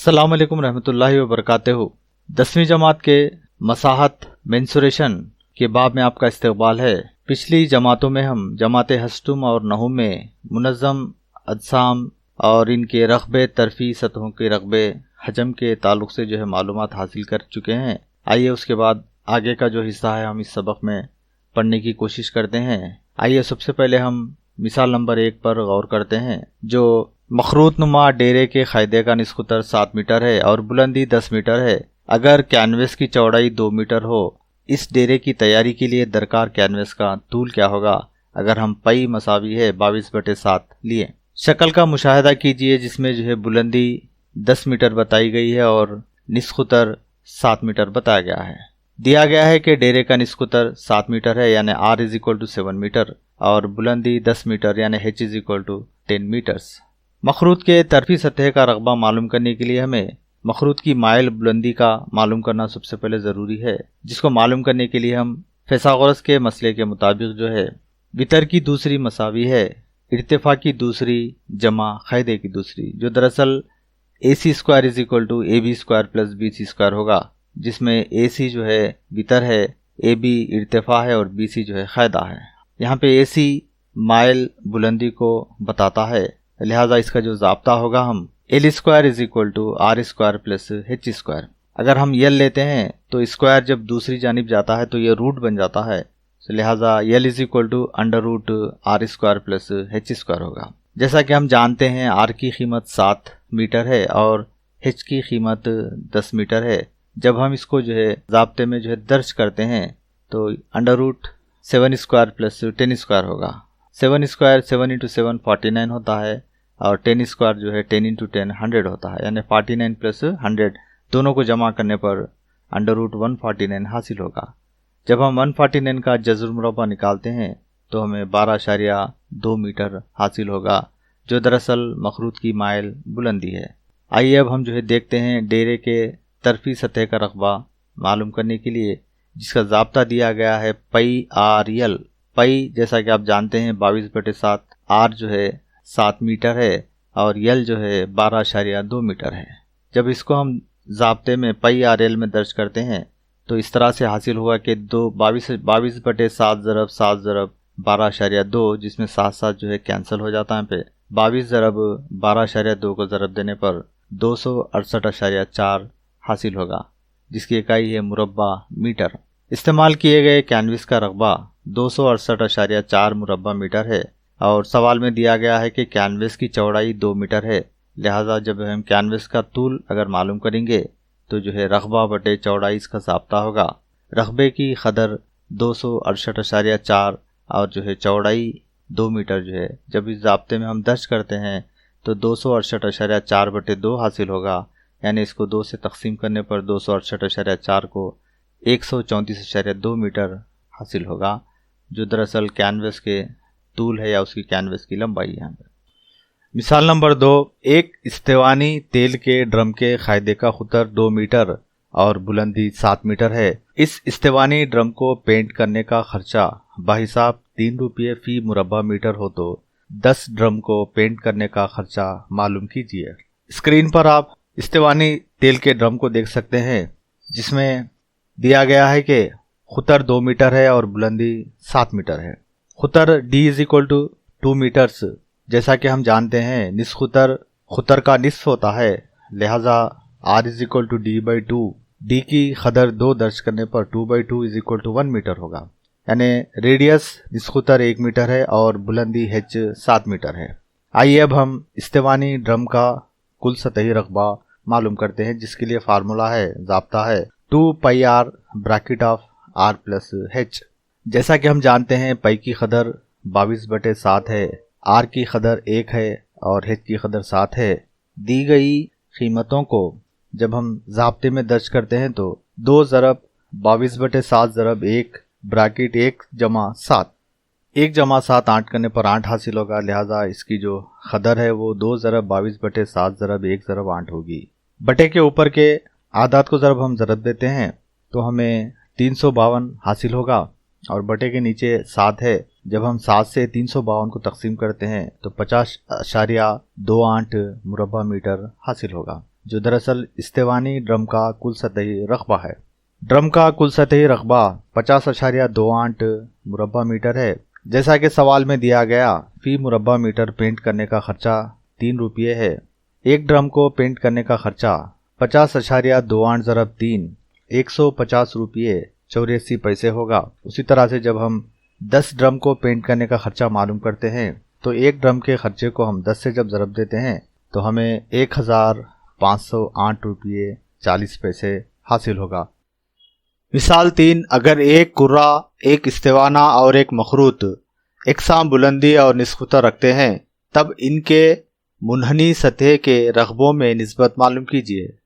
अस्सलाम वालेकुम रहमतुल्लाहि व बरकातहू। 10वीं जमात के मसाहत मेंसुरेशन के बाब में आपका इस्तकबाल है। पिछली जमातों में हम जमात हस्टुम और नहुम में मुनज़्ज़म अजसाम और इनके रकबे, तरफ़ी सतहों के रकबे, हजम के ताल्लुक़ से मालूमात हासिल कर चुके हैं। आइए उसके बाद आगे का जो हिस्सा है हम इस सबक में पढ़ने की कोशिश करते हैं। आइए सबसे पहले हम मिसाल नंबर 1 पर गौर करते हैं, जो मखरूत नुमा डेरे के क़ायदे का निस्कुतर 7 मीटर है और बुलंदी 10 मीटर है। अगर कैनवस की चौड़ाई 2 मीटर हो, इस डेरे की तैयारी के लिए दरकार कैनवस का तूल क्या होगा अगर हम पई मसावी है 22/7 लिए। शक्ल का मुशाहिदा कीजिए जिसमें बुलंदी 10 मीटर बताई गई है और निस्कुतर 7 मीटर बताया गया है। दिया गया है कि डेरे का निस्कुतर 7 मीटर है यानी r = 7 मीटर और बुलंदी 10 मीटर यानी h = 10 मीटर्स। मखरूत के तरफी सतह का रकबा मालूम करने के लिए हमें मखरूत की माइल बुलंदी का मालूम करना सबसे पहले ज़रूरी है, जिसको मालूम करने के लिए हम फिसागोरस के मसले के मुताबिक वितर की दूसरी मसावी है इर्तिफा की दूसरी जमा क़ायदे की दूसरी, जो दरअसल AC² = AB² + BC² होगा, जिसमें AC वितर है, AB इर्तिफा है और BC क़ायदा है। यहाँ पे AC माइल बुलंदी को बताता है, लिहाजा इसका जो ज़ाब्ता होगा हम L² = R² + H²। अगर हम L लेते हैं तो स्क्वायर जब दूसरी जानिब जाता है तो ये रूट बन जाता है, लिहाजा L = √R² + H² होगा। जैसा कि हम जानते हैं R की कीमत 7 मीटर है और H की कीमत 10 मीटर है। जब हम इसको ज़ाब्ते में दर्ज करते हैं तो √7² + 10² होगा। 7² 7 × 7 49 होता है और 10² 10 × 10 100 होता है, यानी 49 + 100 दोनों को जमा करने पर √149 हासिल होगा। जब हम 149 का जज़्र मुरब्बा निकालते हैं तो हमें 12.2 मीटर हासिल होगा, जो दरअसल मखरूत की माइल बुलंदी है। आइए अब हम देखते हैं डेरे के तरफी सतह का रकबा मालूम करने के लिए, जिसका ज़ाब्ता दिया गया है पई RL। पई जैसा कि आप जानते हैं 22/7, R 7 मीटर है और L 12.2 मीटर है। जब इसको हम ज़ाब्ते में पई RL में दर्ज करते हैं तो इस तरह से हासिल होगा कि 22/7 ज़रब 7 ज़रब 12.2, जिसमें 7 कैंसिल हो जाता है। पे 22 ज़रब 12.2 को ज़रब देने पर 268.4 हासिल होगा, जिसकी इकाई है मुरब्बा मीटर। इस्तेमाल किए गए कैनवस का रकबा 268.4 मुरब्बा मीटर है और सवाल में दिया गया है कि कैनवस की चौड़ाई 2 मीटर है। लिहाजा जब हम कैनवस का तूल अगर मालूम करेंगे तो रकबा बटे चौड़ाई इसका ज़ाब्ता होगा। रकबे की कदर 268.4 और चौड़ाई 2 मीटर जब इस ज़ाब्ते में हम दर्ज करते हैं तो 268.4/2 हासिल होगा, यानी इसको 2 से तकसीम करने पर 268.4 को 134.2 मीटर हासिल होगा, जो दरअसल कैनवस के तूल है या उसकी कैनवस की लंबाई है। मिसाल नंबर 2, एक इस्तेवानी तेल के ड्रम के क़ायदे का खुतर 2 मीटर और बुलंदी 7 मीटर है। इस इस्तेवानी ड्रम को पेंट करने का खर्चा बाहिसाब 3 रुपये फ़ी मुरब्बा मीटर हो तो 10 ड्रम को पेंट करने का खर्चा मालूम कीजिए। स्क्रीन पर आप इस्तेवानी तेल के ड्रम को देख सकते हैं, जिसमें दिया गया है कि खुतर 2 मीटर है और बुलंदी 7 मीटर है। खुतर D = 2 मीटर्स, जैसा कि हम जानते हैं निस्खुतर खुतर का निस्फ होता है, लिहाजा R = D/2। D की कदर 2 दर्ज करने पर 2/2 = 1 मीटर होगा, यानी रेडियस निस्खुतर 1 मीटर है और बुलंदी H 7 मीटर है। आइए अब हम इस्तेवानी ड्रम का कुल सतही रकबा मालूम करते हैं, जिसके लिए फार्मूला है, ज़ाब्ता है 2 पाई R (R + H)। जैसा कि हम जानते हैं पई की कदर 22/7 है, R की कदर 1 है और H की कदर 7 है। दी गई कीमतों को जब हम ज़ाब्ते में दर्ज करते हैं तो 2 ज़रब 22/7 ज़रब 1 ब्रैकेट 1 जमा 7, 1 जमा 7 8 करने पर 8 हासिल होगा। लिहाजा इसकी जो कदर है वो 2 ज़रब 22/7 ज़रब 1 ज़रब 8 होगी। बटे के ऊपर के आदात को जब हम ज़रब देते हैं तो हमें 352 हासिल होगा और बटे के नीचे 7 है। जब हम 7 से 352 को तकसीम करते हैं तो 50.28 मुरब्बा मीटर हासिल होगा। जो दरअसल इस्तेवानी ड्रम का कुल सतही रकबा है। ड्रम का कुल सतही रकबा 50.28 मुरब्बा मीटर है। जैसा कि सवाल में दिया गया, फी मुरब्बा मीटर पेंट करने का खर्चा 3 रुपये है। एक ड्रम को पेंट करने का खर्चा 50.28 ज़रब 3 150 रुपये 84 पैसे होगा। उसी तरह से जब हम 10 ड्रम को पेंट करने का खर्चा मालूम करते हैं तो एक ड्रम के खर्चे को हम 10 से जब ज़रब देते हैं तो हमें 1508 रुपये 40 पैसे हासिल होगा। मिसाल 3, अगर एक कुर्रा, एक इस्तेवाना और एक मखरूत एकसां बुलंदी और निस्खुता रखते हैं तब इनके मुनहनी सतह के रकबों में निस्बत मालूम कीजिए।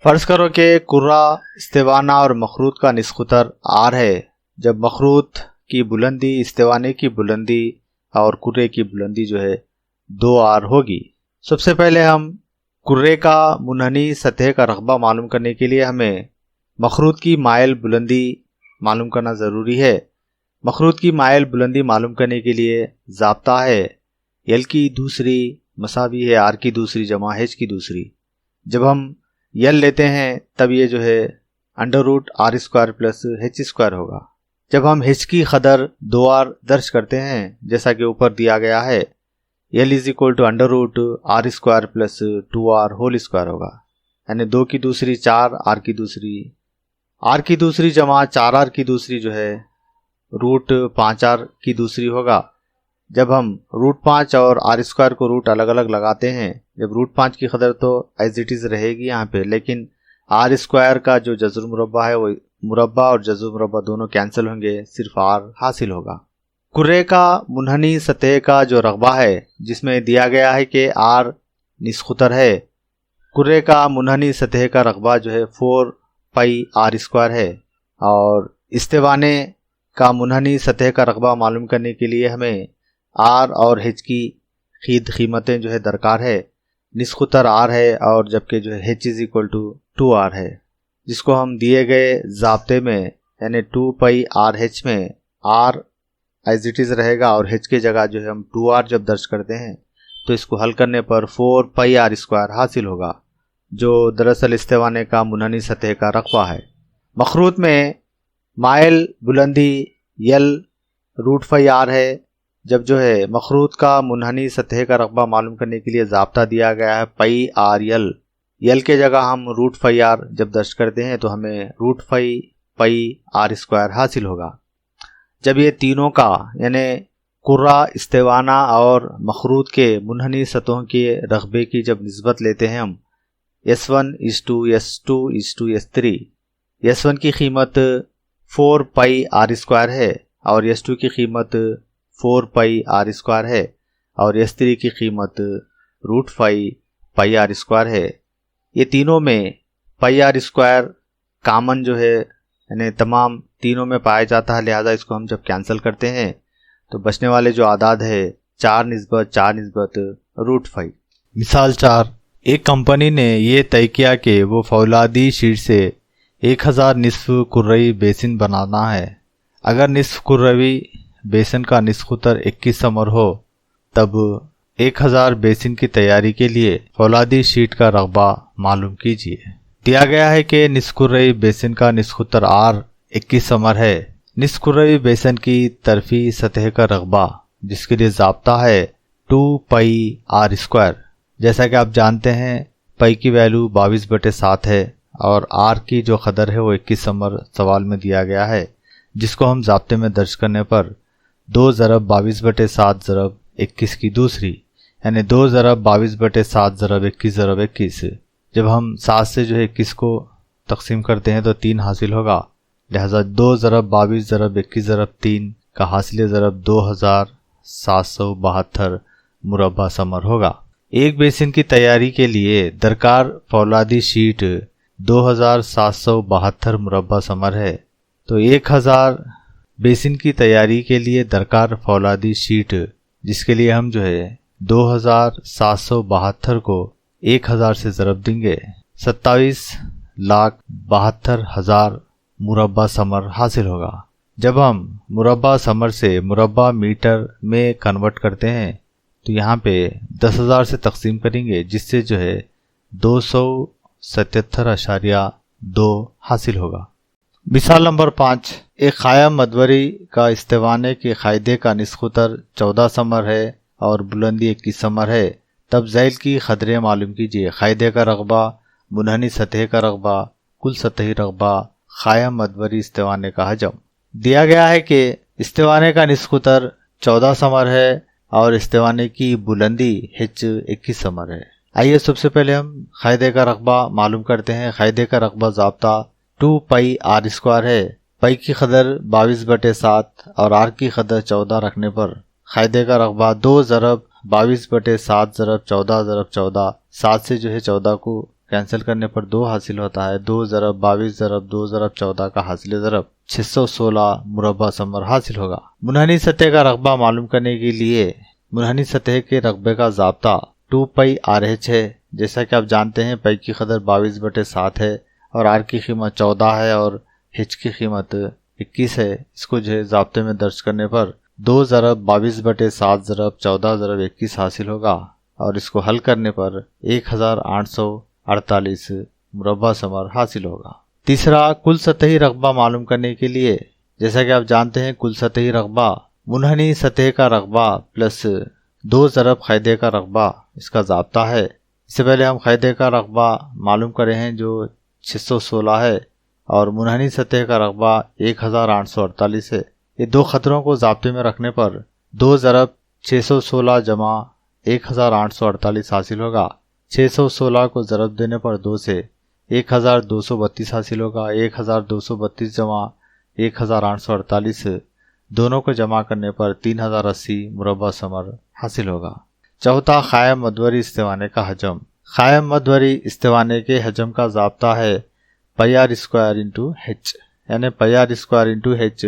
फ़र्ज़ करो कि कुर्रा, इस्तेवाना और मखरूत का निस्खुतर R है, जब मखरूत की बुलंदी इस्तेवाने की बुलंदी और कुर्रे की बुलंदी जो है 2R होगी। सबसे पहले हम कुर्रे का मुनहनी सतह का रकबा मालूम करने के लिए हमें मखरूत की माइल बुलंदी मालूम करना ज़रूरी है। मखरूत की माइल बुलंदी मालूम करने के लिए ज़ाब्ता है L की दूसरी मसावी है R की दूसरी जमा H की दूसरी। जब हम L लेते हैं तब ये जो है √R² प्लस H² होगा। जब हम H की कदर 2R दर्ज करते हैं जैसा कि ऊपर दिया गया है, L = √R² प्लस 2R² होगा, यानी 2 की दूसरी 4 R की दूसरी जमा 4R की दूसरी जो है √5R की दूसरी होगा। जब हम √5 और R² को रूट अलग अलग लगाते हैं, जब √5 की कदर तो एज इट इज़ रहेगी यहाँ पे, लेकिन R² का जो जज़्र मुरब्बा है वो मुरब्बा और जज़्र मुरब्बा दोनों कैंसिल होंगे, सिर्फ R हासिल होगा। कुर्रे का मुनहनी सतह का जो रकबा है जिसमें दिया गया है कि R निस्खुतर है, कुर्रे का मुनहनी सतह का रकबा जो है 4 पाई R² है। और इस्तेवाने का मुनहनी सतह का रकबा मालूम करने के लिए हमें R और H की कीमतें जो है दरकार है। निस्खुतर R है और जबकि जो है H = 2R है, जिसको हम दिए गए ज़ाब्ते में यानी 2 पाई RH में R एज इट इज़ रहेगा और H की जगह जो है हम 2R जब दर्ज करते हैं तो इसको हल करने पर 4 पाई R² हासिल होगा, जो दरअसल इस्तेवाने का मुनहनी सतह का रकबा है। मखरूत में माइल बुलंदी L √5R है। जब जो है मखरूत का मुनहनी सतह का रकबा मालूम करने के लिए ज़ाब्ता दिया गया है पाई RL, L के जगह हम √5R जब दर्ज करते हैं तो हमें √5 पाई R² हासिल होगा। जब ये तीनों का यानी कुर्रा, इस्तेवाना और मखरूत के मुनहनी सतहों के रकबे की जब निस्बत लेते हैं हम S1 = S2 = S3, S1 की कीमत 4 पाई R² है और S2 की कीमत 4 पाई R² है और S3 की कीमत √5 पाई R² है। ये तीनों में पाई R² कामन जो है यानी तमाम तीनों में पाया जाता है, लिहाजा इसको हम जब कैंसिल करते हैं तो बचने वाले जो आदाद है 4 निस्बत √5। मिसाल 4, एक कंपनी ने ये तय किया कि वो फौलादी शीट से 1000 निस्फ कुर्रई बेसिन बनाना है। अगर निस्फ कुर्रवी बेसिन का निस्खुतर 21 समर हो तब 1000 बेसिन की तैयारी के लिए फौलादी शीट का रकबा मालूम कीजिए। दिया गया है कि निस्फ कुर्रई बेसिन का निस्खुतर R 21 समर है। निस्फ कुर्रई बेसिन की तरफी सतह का रकबा जिसके लिए ज़ाब्ता है 2 पाई R²। जैसा कि आप जानते हैं पाई की वैल्यू 22/7 है और R की जो कदर है वो 21 समर सवाल में दिया गया है, जिसको हम ज़ाब्ते में दर्ज करने पर 2 ज़रब 22/7 ज़रब 21 की दूसरी यानी 2 ज़रब 22/7 ज़रब 21 ज़रब 21। जब हम 7 से जो है 21 को तकसीम करते हैं तो 3 हासिल होगा, लिहाजा 2 ज़रब 22 ज़रब 21 ज़रब 3 का हासिल ज़रब 2772 मुरब्बा समर होगा। एक बेसिन की तैयारी के लिए दरकार फौलादी शीट 2772 मुरब्बा समर है। तो 1000 बेसिन की तैयारी के लिए दरकार फौलादी शीट, जिसके लिए हम जो है 2772 को 1000 से ज़रब देंगे, 27,72,000 मुरब्बा समर हासिल होगा। जब हम मुरब्बा समर से मुरब्बा मीटर में कन्वर्ट करते हैं तो यहाँ पे 10,000 से तकसीम करेंगे, जिससे जो है 200 77.2 हासिल होगा। मिसाल नंबर 5, एक खाया मदवरी का इस्तेवाने के कायदे का निस्कुतर 14 समर है और बुलंदी 21 समर है, तब झैल की खदरे मालूम कीजिए। कायदे का रकबा, मुनहनी सतह का रकबा, कुल सतही रकबा, खाया मदवरी इस्तेवाने का हजम। दिया गया है कि इस्तेवाने का निस्कुतर 14 समर है और इस्तेवाने की बुलंदी हिच 21 समर है। आइए सबसे पहले हम कायदे का रकबा मालूम करते हैं। कायदे का रकबा ज़ाब्ता 2 पाई आर स्क्वायर है। पाई की कदर 22/7 और आर की कदर 14 रखने पर कायदे का रकबा 2 ज़रब 22/7 ज़रब 14 ज़रब 14, 7 से जो है 14 को कैंसिल करने पर 2 हासिल होता है। 2 ज़रब 22 ज़रब 2 ज़रब 14 का हासिल ज़रब 616 मुरब्बा समर हासिल होगा। मुनहनी सतह का रकबा मालूम करने के लिए मुनहनी सतह के रकबे का ज़ाब्ता 2 पाई आर एच है। जैसा कि आप जानते हैं पाई की कदर 22/7 है और आर की कीमत 14 है और हिच की कीमत 21 है। इसको जो है ज़ाब्ते में दर्ज करने पर 2 ज़रब 22/7 ज़रब 14 ज़रब 21 हासिल होगा और इसको हल करने पर 1848 मुरब्बा समर हासिल होगा। तीसरा, कुल सतही रकबा मालूम करने के लिए जैसा कि आप जानते हैं कुल सतही रकबा मुनहनी सतह का रकबा प्लस 2 ज़रब कायदे का रकबा इसका ज़ाब्ता है। इससे पहले हम कायदे का रकबा मालूम करे हैं जो 616 है और मुनहनी सतह का रकबा 1848 है। ये दो खतरों को ज़ाब्ते में रखने पर 2 ज़रब 616 जमा 1848 हासिल होगा। 616 को ज़रब देने पर 2 से 1232 हासिल होगा। 1232 जमा 1848 दोनों को जमा करने पर 3080 मुरब्बा समर हासिल होगा। चौथा, खायम मदवरी इस्तेवाने का हजम। खायम मदवरी इस्तेवाने के हजम का ज़ाब्ता है पाई आर स्क्वायर इंटू एच, यानी पाई आर स्क्वायर इंटू एच।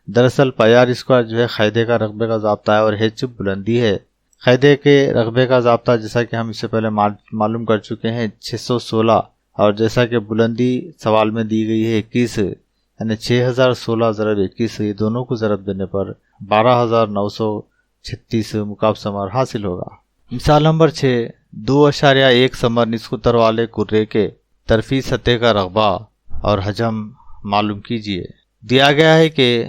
दरअसल पाई आर स्क्वायर जो है कायदे का रकबे का ज़ाब्ता है और एच बुलंदी है। कायदे के रकबे का ज़ाब्ता जैसा कि हम इससे पहले मालूम कर चुके हैं 616 और जैसा कि बुलंदी सवाल में दी गई है 21, यानी 6016 ज़रब 21, ये दोनों को ज़रब देने पर 12936 मुकाब समर हासिल होगा। मिसाल नंबर 6, 2.1 समर निस्कुतर वाले कुर्रे के तरफी सतह का रकबा और हजम मालूम कीजिए। दिया गया है कि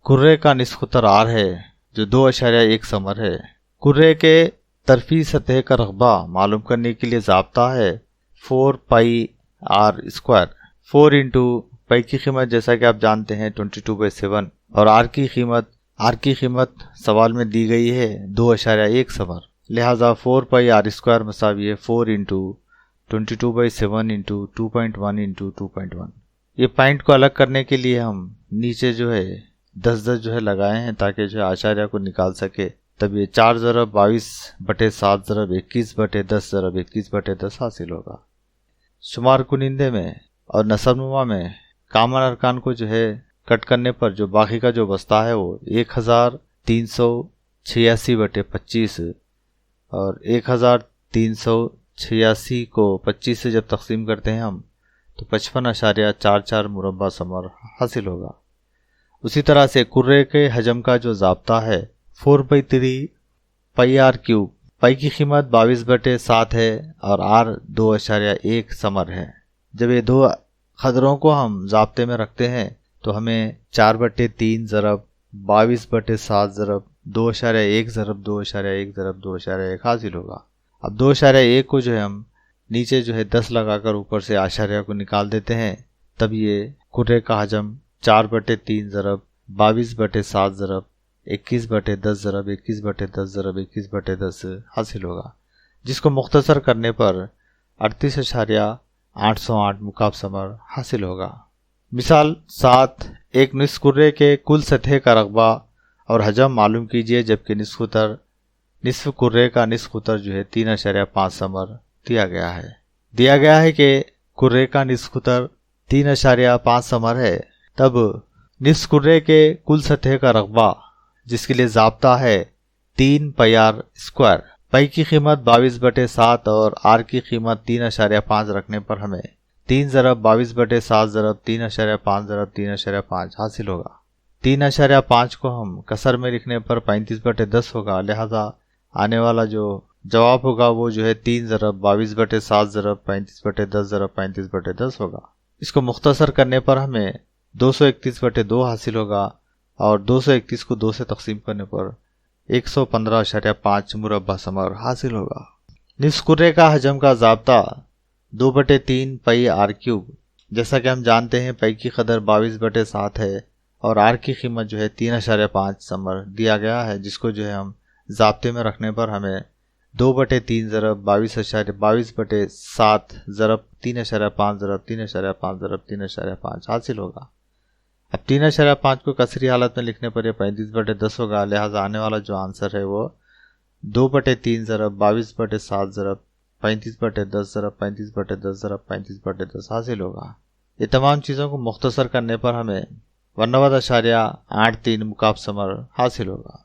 कुर्रे का निस्कुतर आर है जो 2.1 समर है। कुर्रे के तरफी सतह का रकबा मालूम करने के लिए ज़ाब्ता है 4 पाई आर स्क्वायर। 4 इंटू पाई की कीमत जैसा कि आप जानते हैं 22/7 और आर की कीमत सवाल में दी गई है 2.1 समर, लिहाजा 4 पाई आर स्क्वायर मसावी है 4 इंटू 22/7 इंटू 2.1 इंटू 2.1। ये पॉइंट को अलग करने के लिए हम नीचे जो है 10 जो है लगाए हैं ताकि जो है आशार्य को निकाल सके। तब ये 4 ज़रब 22/7 ज़रब 21/10 ज़रब 21/10 हासिल होगा। शुमार कुनिंदे में और नसबनुमा में कामन अरकान को जो है कट करने पर जो बाकी का जो बस्ता है वो 1386/25 और 1386 को 25 से जब तकसीम करते हैं हम तो 55.44 मुरब्बा समर हासिल होगा। उसी तरह से कुर्रे के हजम का जो ज़ाब्ता है 4/3 पाई आर क्यूब। पाई की कीमत 22/7 है और आर 2.1 समर है। जब ये दो खदरों को हम ज़ाब्ते में रखते हैं तो हमें 4/3 ज़रब 22/7 ज़रब 2.1 ज़रब 2.1 ज़रब 2.1 हासिल होगा। अब 2.1 को जो है हम नीचे जो है 10 लगाकर ऊपर से आशार्य को निकाल देते हैं। तब ये कुर्रे का हजम 4/3 ज़रब 22/7 ज़रब 21/10 ज़रब 21/10 ज़रब 21/10 हासिल होगा, जिसको मुख्तसर करने पर 38.808 मुकाब समर हासिल होगा। मिसाल 7, एक निस्फ कुर्रे के कुल सतह का रकबा और हजम मालूम कीजिए जबकि निस्फ कुर्रे का निस्फ कुतर जो है 3.5 समर दिया गया है। दिया गया है कि कुर्रे का निस्फ कुतर 3.5 समर है, तब निस्फ कुर्रे के कुल सतह का रकबा जिसके लिए ज़ाब्ता है 3 पाई आर स्क्वायर। पाई की कीमत 22/7 और आर की कीमत 3.5 रखने पर हमें 3 ज़रब 22/7 ज़रब 3.5 ज़रब 3.5 हासिल होगा। 3.5 को हम कसर में लिखने पर 35/10 होगा, लिहाजा आने वाला जो जवाब होगा वो जो है 3 ज़रब 22/7 ज़रब 35/10 ज़रब 35/10 होगा। इसको मुख्तसर करने पर हमें 231/2 हासिल होगा और 231 को 2 से तकसीम करने पर 115.5 मुरब्बा समर हासिल होगा। निस्फ कुर्रे का हजम का ज़ाब्ता 2/3 पाई आर क्यूब। जैसा कि हम जानते हैं पाई की कदर 22/7 है और आर की कीमत जो है 3.5 समर दिया गया है, जिसको जो है हम ज़ाब्ते में रखने पर हमें 2/3 ज़रब 22/7 ज़रब 3.5 ज़रब 3.5 ज़रब 3.5 हासिल होगा। अब 3.5 को कसरी हालत में लिखने पर यह 35/10 होगा। लिहाजा आने वाला जो आंसर है वो 2/3 ज़रब 22/7 ज़रब 35/10 ज़रब 35/10 ज़रब 35/10 हासिल होगा। ये तमाम चीज़ों को मुख्तसर करने पर हमें 89.83 मुकाब समर हासिल होगा।